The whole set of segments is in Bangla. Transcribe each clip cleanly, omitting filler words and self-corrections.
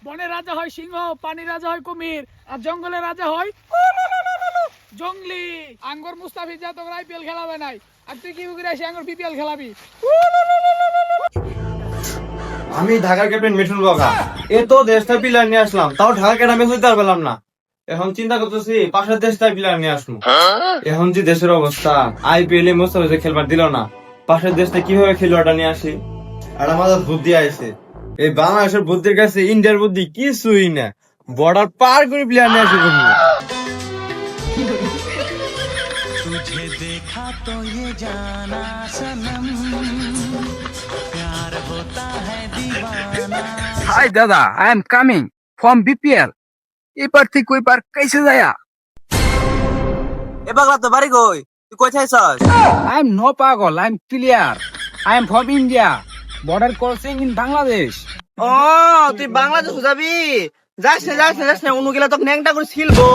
বনে রাজা হয় সিংহ, পানি রাজা হয় কুমির, আর জঙ্গলে রাজা হয় জঙ্গলি। আঙ্গর মুস্তাফিজ তোর আইপিএল খেলাবে নাই, আর তুই কি করে আসি আঙ্গর বিপিএল খেলাবি? আমি ঢাকার ক্যাপ্টেন মিঠুন বগা, এ তো দেশটা প্লেয়ার নিয়ে আসলাম, তাও ঢাকা ক্যাডামে হইতে পারলাম না। এখন চিন্তা করতেছি পাশের দেশটা প্লেয়ার নিয়ে আসবো। এখন যে দেশের অবস্থা, আইপিএল এ মোস্তাফিজ খেলবার দিল না, পাশের দেশটা কিভাবে খেলোয়াড়টা নিয়ে আসি? আর আমাদের বুদ্ধি আইছে, এই বাংলাদেশের বুদ্ধির কাছে ইন্ডিয়ার বুদ্ধি কিছুই না, বর্ডার পার করে প্লেয়ার নিয়ে আসি করবো। तुझे देखा तो ये जाना सनम प्यार होता है दीवाना। Hi Dada, I am coming from BPL. এবার থেকে ওইবার কাইসে যায়া? এ পাগলা তো বাড়ি কই? তুই কোথায় আছিস? I am no পাগল, I am clear. I am from India. Border crossing in Bangladesh. ও তুই বাংলাদেশ যাবি? যাস না অন্য গেলে তো ন্যাংটা করে ছিলবো।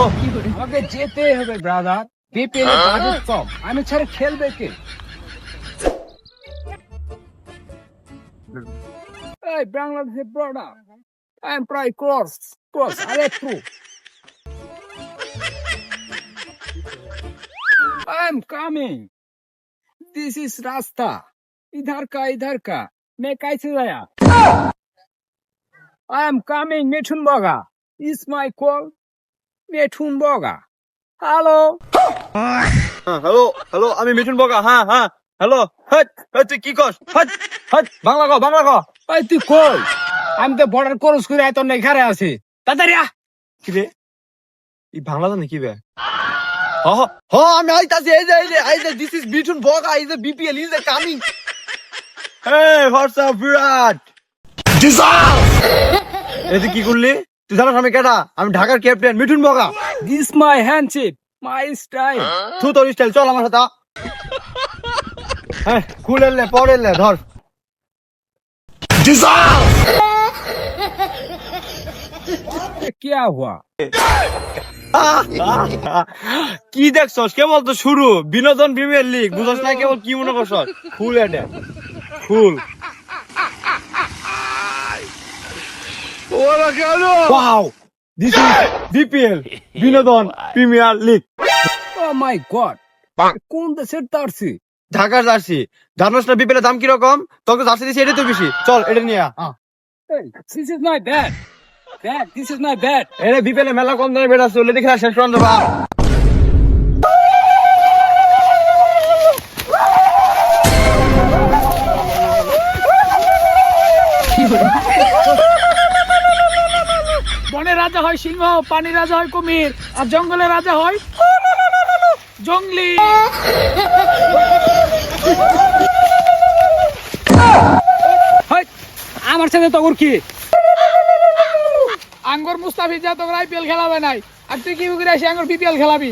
আমাকে যেতে হবে ব্রাদার। BPL এর বাজেট কম, আমি ছেড়ে খেলবে কে? এই বাংলাদেশের বর্ডার, I am প্রায় ক্রস আরে true. I am coming. This is रास्ता. इधर का मैं कैसे गया? I am coming, मिठुन बगा. Is my call? मिठुन बगा. Hello. হ্যালো, আমি মিঠুন বগা। হ্যাঁ হ্যালো। তুই কি কস? বাংলা ক। ওই তুই কই? আমি তো বর্ডার ক্রস করে এত নেখারে আছি। তাড়াতাড়ি আ। কি রে, এই বাংলা জানে কি বে? আমি আইতাছি, এই যে দিস ইজ মিঠুন বগা, is a BPL, is a coming. Hey what's up Virat? এই তুই কি করলি? তুই জানাস আমি কেডা? আমি ঢাকার captain Mithun Boga. This my handshake, my style. তুই তোর স্টাইল, চল আমার সাথে। হ্যাঁ, খুলে লে, পরে লে, ধর। क्या हुआ? কি দেখছস? কেবল তো শুরু, বিনোদন প্রিমিয়ার লিগ বুঝছস না? কেবল কি মনে করছস? ফুল এটা ফুল। ওরা কেন? ওয়াও, দিস ইজ বিপিএল, বিনোদন premier league. Oh my God. কোন দেশের তারছি? ঢাকার জার্সি। জানোস না বিপিএল এর দাম কি রকম? তোকে জার্সি দিছি, এটা তো বেশি। চল এটা নিয়ে আ। Hey, this is my bad. This is my bad. এরে বিপিএল এ মেলা কম দামে বেড়া চলে, দেখে শেষ পর্যন্ত বা। বনে রাজা হয় সিংহ, পানি রাজা হয় কুমির, আর জঙ্গলে রাজা হয় জঙ্গলি। হাই, আমার সাথে তোর কি? আঙ্গর মুস্তাফিজ তোর আইপিএল খেলাবে নাই, আর তুই কি করে আসি আঙ্গর বিপিএল খেলাবি?